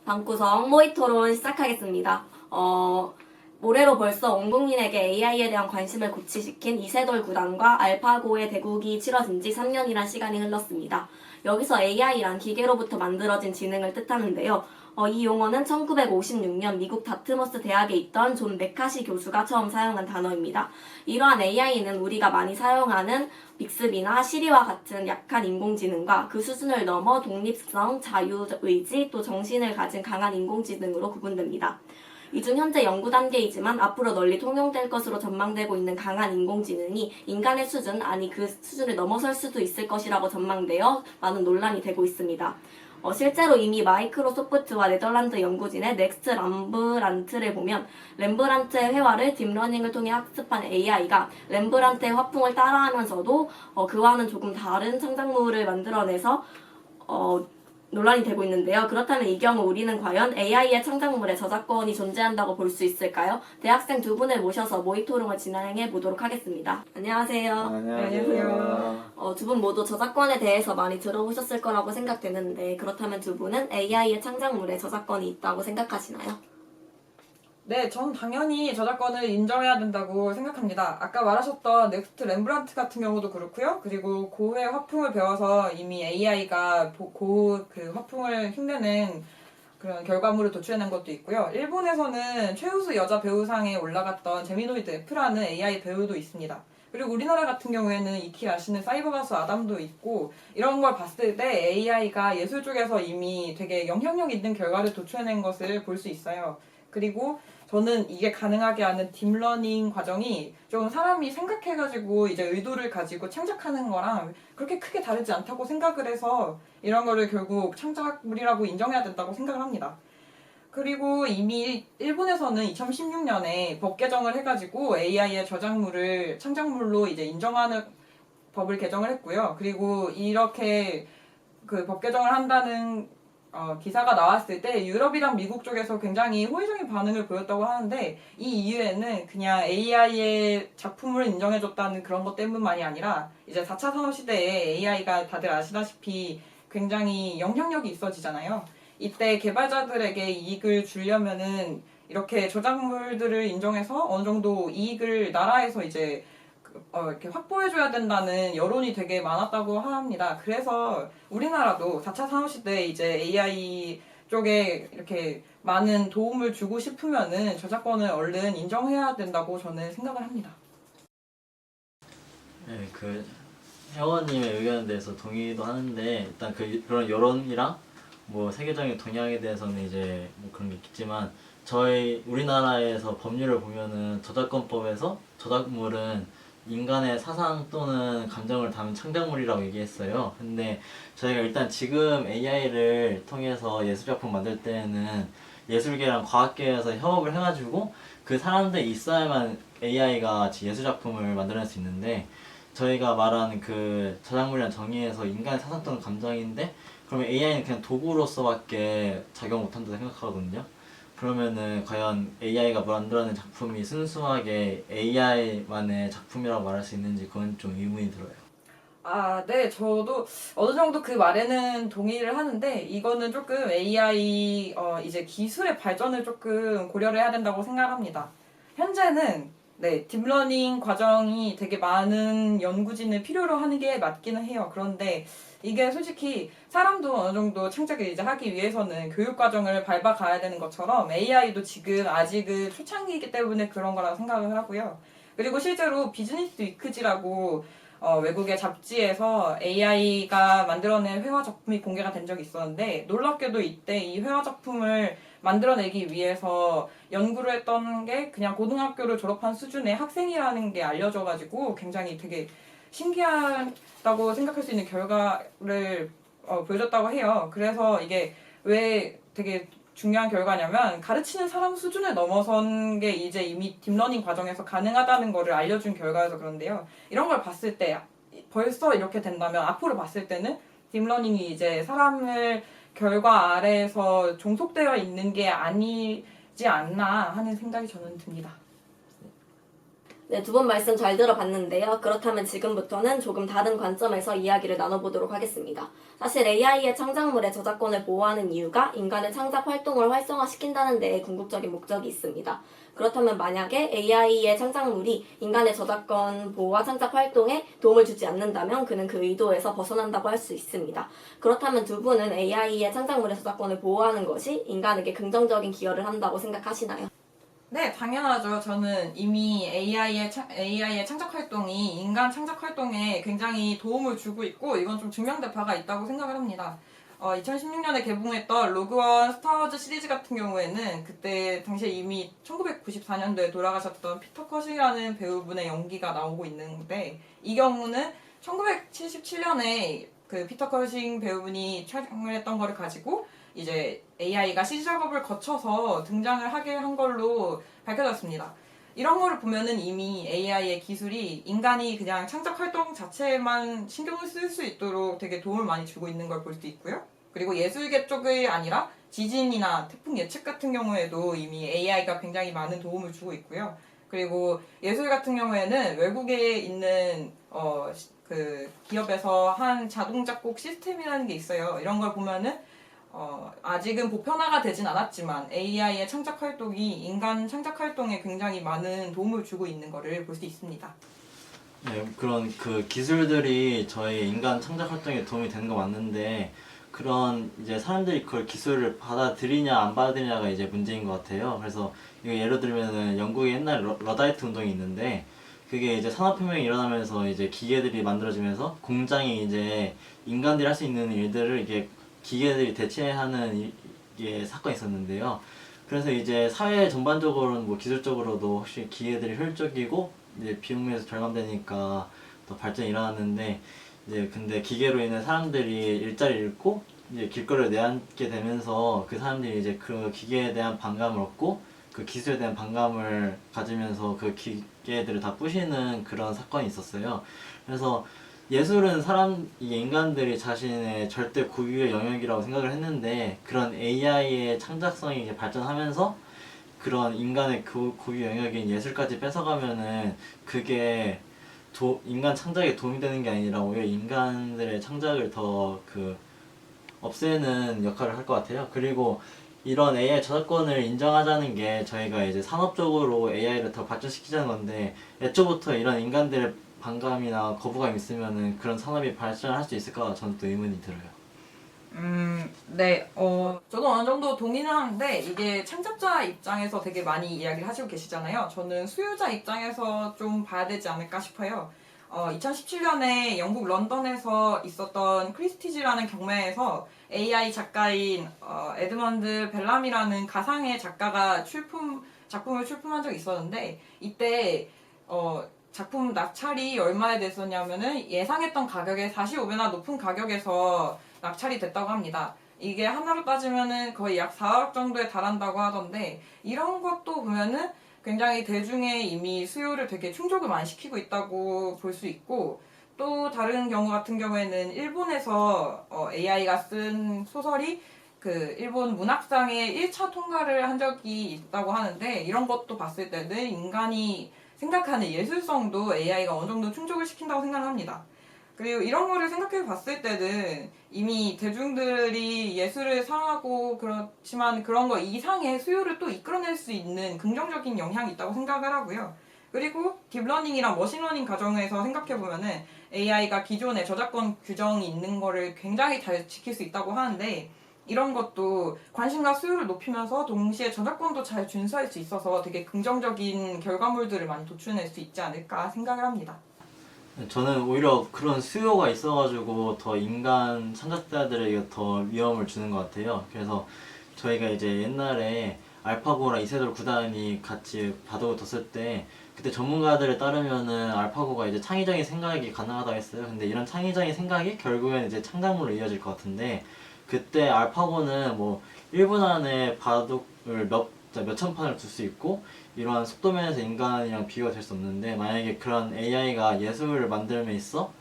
방구석 모의 토론 시작하겠습니다. 올해로 벌써 온 국민에게 AI에 대한 관심을 고취시킨 이세돌 구단과 알파고의 대국이 치러진 지 3년이란 시간이 흘렀습니다. 여기서 AI란 기계로부터 만들어진 지능을 뜻하는데요. 이 용어는 1956년 미국 다트머스 대학에 있던 존 메카시 교수가 처음 사용한 단어입니다. 이러한 AI는 우리가 많이 사용하는 빅스비나 시리와 같은 약한 인공지능과 그 수준을 넘어 독립성, 자유의지, 또 정신을 가진 강한 인공지능으로 구분됩니다. 이 중 현재 연구 단계이지만 앞으로 널리 통용될 것으로 전망되고 있는 강한 인공지능이 인간의 수준, 아니 그 수준을 넘어설 수도 있을 것이라고 전망되어 많은 논란이 되고 있습니다. 실제로 이미 마이크로소프트와 네덜란드 연구진의 넥스트 람브란트를 보면 렘브란트의 회화를 딥러닝을 통해 학습한 AI가 렘브란트의 화풍을 따라하면서도 그와는 조금 다른 창작물을 만들어내서 논란이 되고 있는데요. 그렇다면 이 경우 우리는 과연 AI의 창작물에 저작권이 존재한다고 볼 수 있을까요? 대학생 두 분을 모셔서 모의 토론을 진행해 보도록 하겠습니다. 안녕하세요. 안녕하세요. 두 분 모두 저작권에 대해서 많이 들어보셨을 거라고 생각되는데 그렇다면 두 분은 AI의 창작물에 저작권이 있다고 생각하시나요? 네, 전 당연히 저작권을 인정해야 된다고 생각합니다. 아까 말하셨던 넥스트 렘브란트 같은 경우도 그렇고요. 그리고 고흐의 화풍을 배워서 이미 AI가 그 화풍을 흉내낸 그런 결과물을 도출해낸 것도 있고요. 일본에서는 최우수 여자 배우상에 올라갔던 제미노이드 F라는 AI 배우도 있습니다. 그리고 우리나라 같은 경우에는 익히 아시는 사이버 가수 아담도 있고, 이런 걸 봤을 때 AI가 예술 쪽에서 이미 되게 영향력 있는 결과를 도출해낸 것을 볼 수 있어요. 그리고 저는 이게 가능하게 하는 딥러닝 과정이 좀 사람이 생각해가지고 이제 의도를 가지고 창작하는 거랑 그렇게 크게 다르지 않다고 생각을 해서 이런 거를 결국 창작물이라고 인정해야 된다고 생각을 합니다. 그리고 이미 일본에서는 2016년에 법 개정을 해가지고 AI의 저작물을 창작물로 이제 인정하는 법을 개정을 했고요. 그리고 이렇게 그 법 개정을 한다는 기사가 나왔을 때 유럽이랑 미국 쪽에서 굉장히 호의적인 반응을 보였다고 하는데, 이 이유에는 그냥 AI의 작품을 인정해줬다는 그런 것 때문만이 아니라 이제 4차 산업시대에 AI가 다들 아시다시피 굉장히 영향력이 있어지잖아요. 이때 개발자들에게 이익을 주려면은 이렇게 저작물들을 인정해서 어느 정도 이익을 나라에서 이제 이렇게 확보해줘야 된다는 여론이 되게 많았다고 합니다. 그래서 우리나라도 4차 산업시대에 이제 AI 쪽에 이렇게 많은 도움을 주고 싶으면은 저작권을 얼른 인정해야 된다고 저는 생각을 합니다. 네, 그 회원님의 의견에 대해서 동의도 하는데 일단 그런 여론이랑 뭐 세계적인 동향에 대해서는 이제 뭐 그런 게 있겠지만 저희 우리나라에서 법률을 보면은 저작권법에서 저작물은 인간의 사상 또는 감정을 담은 창작물이라고 얘기했어요. 근데 저희가 일단 지금 AI를 통해서 예술작품 만들 때는 예술계랑 과학계에서 협업을 해가지고 그 사람들이 있어야만 AI가 예술작품을 만들어낼 수 있는데, 저희가 말하는 그 저작물이란 정의에서 인간의 사상 또는 감정인데 그러면 AI는 그냥 도구로서밖에 작용 못한다고 생각하거든요. 그러면은 과연 AI가 만들어낸 작품이 순수하게 AI만의 작품이라고 말할 수 있는지 그건 좀 의문이 들어요. 네, 저도 어느 정도 그 말에는 동의를 하는데, 이거는 조금 AI 이제 기술의 발전을 조금 고려를 해야 된다고 생각합니다. 현재는 딥러닝 과정이 되게 많은 연구진을 필요로 하는 게 맞기는 해요. 그런데 이게 솔직히 사람도 어느 정도 창작을 이제 하기 위해서는 교육 과정을 밟아가야 되는 것처럼 AI도 지금 아직은 초창기이기 때문에 그런 거라고 생각을 하고요. 그리고 실제로 비즈니스 위크지라고 외국의 잡지에서 AI가 만들어낸 회화 작품이 공개가 된 적이 있었는데, 놀랍게도 이때 이 회화 작품을 만들어내기 위해서 연구를 했던 게 그냥 고등학교를 졸업한 수준의 학생이라는 게 알려져가지고 굉장히 되게 신기하다고 생각할 수 있는 결과를 보여줬다고 해요. 그래서 이게 왜 되게 중요한 결과냐면, 가르치는 사람 수준을 넘어선 게 이제 이미 딥러닝 과정에서 가능하다는 거를 알려준 결과여서 그런데요. 이런 걸 봤을 때 벌써 이렇게 된다면 앞으로 봤을 때는 딥러닝이 이제 사람을 결과 아래에서 종속되어 있는 게 아니지 않나 하는 생각이 저는 듭니다. 네, 두 분 말씀 잘 들어봤는데요. 그렇다면 지금부터는 조금 다른 관점에서 이야기를 나눠보도록 하겠습니다. 사실 AI의 창작물의 저작권을 보호하는 이유가 인간의 창작 활동을 활성화시킨다는 데에 궁극적인 목적이 있습니다. 그렇다면 만약에 AI의 창작물이 인간의 저작권 보호와 창작 활동에 도움을 주지 않는다면 그는 그 의도에서 벗어난다고 할 수 있습니다. 그렇다면 두 분은 AI의 창작물의 저작권을 보호하는 것이 인간에게 긍정적인 기여를 한다고 생각하시나요? 네, 당연하죠. 저는 이미 AI의 창작 활동이 인간 창작 활동에 굉장히 도움을 주고 있고, 이건 좀 증명된 바가 있다고 생각을 합니다. 2016년에 개봉했던 로그원 스타워즈 시리즈 같은 경우에는 그때 당시에 이미 1994년도에 돌아가셨던 피터 컷이라는 배우분의 연기가 나오고 있는데, 이 경우는 1977년에 그 피터 커싱 배우분이 촬영을 했던 거를 가지고 이제 AI가 CG 작업을 거쳐서 등장을 하게 한 걸로 밝혀졌습니다. 이런 거를 보면은 이미 AI의 기술이 인간이 그냥 창작 활동 자체에만 신경을 쓸 수 있도록 되게 도움을 많이 주고 있는 걸 볼 수 있고요. 그리고 예술계 쪽이 아니라 지진이나 태풍 예측 같은 경우에도 이미 AI가 굉장히 많은 도움을 주고 있고요. 그리고 예술 같은 경우에는 외국에 있는 그 기업에서 한 자동 작곡 시스템이라는 게 있어요. 이런 걸 보면은 아직은 보편화가 되진 않았지만 AI의 창작 활동이 인간 창작 활동에 굉장히 많은 도움을 주고 있는 것을 볼 수 있습니다. 네, 그런 그 기술들이 저희 인간 창작 활동에 도움이 되는 거 맞는데 그런 이제 사람들이 그걸 기술을 받아들이냐 안 받아들이냐가 이제 문제인 것 같아요. 그래서 이거 예를 들면은 영국에 옛날 러다이트 운동이 있는데 그게 이제 산업혁명이 일어나면서 이제 기계들이 만들어지면서 공장이 이제 인간들이 할 수 있는 일들을 이게 기계들이 대체하는 이게 사건이 있었는데요. 그래서 이제 사회 전반적으로는 뭐 기술적으로도 확실히 기계들이 효율적이고 이제 비용면에서 절감되니까 더 발전이 일어났는데 이제 근데 기계로 인해 사람들이 일자리를 잃고 이제 길거리를 내앉게 되면서 그 사람들이 이제 그 기계에 대한 반감을 얻고 그 기술에 대한 반감을 가지면서 그 기계들을 다 부시는 그런 사건이 있었어요. 그래서 예술은 이게 인간들이 자신의 절대 고유의 영역이라고 생각을 했는데 그런 AI의 창작성이 이제 발전하면서 그런 인간의 그 고유 영역인 예술까지 뺏어가면은 그게 인간 창작에 도움이 되는 게 아니라 오히려 인간들의 창작을 더 없애는 역할을 할 것 같아요. 그리고 이런 AI 저작권을 인정하자는 게 저희가 이제 산업적으로 AI를 더 발전시키자는 건데 애초부터 이런 인간들의 반감이나 거부감이 있으면은 그런 산업이 발전할 수 있을까 저는 또 의문이 들어요. 네, 저도 어느 정도 동의는 하는데 이게 창작자 입장에서 되게 많이 이야기를 하시고 계시잖아요. 저는 수요자 입장에서 좀 봐야 되지 않을까 싶어요. 2017년에 영국 런던에서 있었던 크리스티지라는 경매에서 AI 작가인 에드먼드 벨람이라는 가상의 작가가 작품을 출품한 적이 있었는데 이때 작품 낙찰이 얼마에 됐었냐면은 예상했던 가격의 45배나 높은 가격에서 낙찰이 됐다고 합니다. 이게 하나로 따지면은 거의 약 4억 정도에 달한다고 하던데 이런 것도 보면은 굉장히 대중의 이미 수요를 되게 충족을 많이 시키고 있다고 볼 수 있고 또 다른 경우 같은 경우에는 일본에서 AI가 쓴 소설이 그 일본 문학상의 1차 통과를 한 적이 있다고 하는데 이런 것도 봤을 때는 인간이 생각하는 예술성도 AI가 어느 정도 충족을 시킨다고 생각합니다. 그리고 이런 거를 생각해 봤을 때는 이미 대중들이 예술을 사랑하고 그렇지만 그런 거 이상의 수요를 또 이끌어낼 수 있는 긍정적인 영향이 있다고 생각을 하고요. 그리고 딥러닝이랑 머신러닝 과정에서 생각해 보면은 AI가 기존에 저작권 규정이 있는 거를 굉장히 잘 지킬 수 있다고 하는데 이런 것도 관심과 수요를 높이면서 동시에 저작권도 잘 준수할 수 있어서 되게 긍정적인 결과물들을 많이 도출해낼 수 있지 않을까 생각을 합니다. 저는 오히려 그런 수요가 있어가지고 더 인간 창작자들에게 더 위험을 주는 것 같아요. 그래서 저희가 이제 옛날에 알파고랑 이세돌 구단이 같이 바둑을 뒀을 때 그때 전문가들에 따르면은 알파고가 이제 창의적인 생각이 가능하다고 했어요. 근데 이런 창의적인 생각이 결국엔 이제 창작물로 이어질 것 같은데 그때 알파고는 뭐 1분 안에 바둑을 몇천 판을 둘 수 있고 이러한 속도면에서 인간이랑 비교가 될 수 없는데 만약에 그런 AI가 예술을 만들면 있어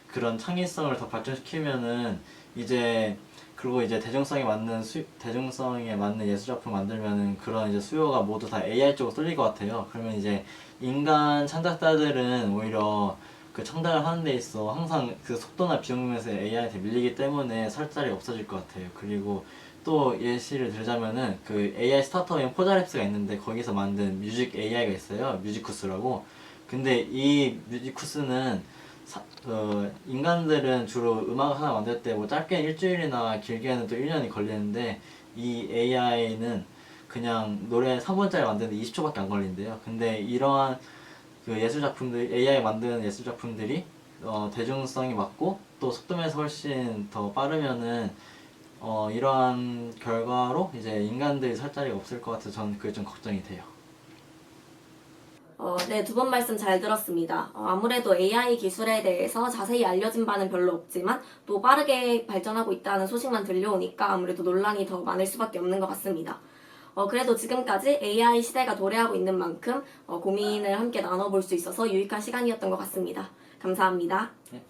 그런 창의성을 더 발전시키면은 이제 그리고 이제 대중성에 맞는 예술 작품 만들면은 그런 이제 수요가 모두 다 AI 쪽으로 쏠릴 것 같아요. 그러면 이제 인간 창작자들은 오히려 그 창작을 하는 데 있어 항상 그 속도나 비용 면에서 AI한테 밀리기 때문에 설 자리 없어질 것 같아요. 그리고 또 예시를 들자면은 그 AI 스타트업인 포자랩스가 있는데 거기서 만든 뮤직 AI가 있어요. 뮤지쿠스라고. 근데 이 뮤지쿠스는 인간들은 주로 음악 하나 만들 때 뭐 짧게는 일주일이나 길게는 또 1년이 걸리는데 이 AI는 그냥 노래 3분짜리 만드는데 20초밖에 안 걸린대요. 근데 이러한 그 예술 작품들, AI 만드는 예술 작품들이 대중성이 맞고 또 속도면서 훨씬 더 빠르면은 이러한 결과로 이제 인간들이 설 자리가 없을 것 같아서 저는 그게 좀 걱정이 돼요. 네, 두 번 말씀 잘 들었습니다. 아무래도 AI 기술에 대해서 자세히 알려진 바는 별로 없지만 또 빠르게 발전하고 있다는 소식만 들려오니까 아무래도 논란이 더 많을 수밖에 없는 것 같습니다. 그래도 지금까지 AI 시대가 도래하고 있는 만큼 고민을 함께 나눠볼 수 있어서 유익한 시간이었던 것 같습니다. 감사합니다. 네.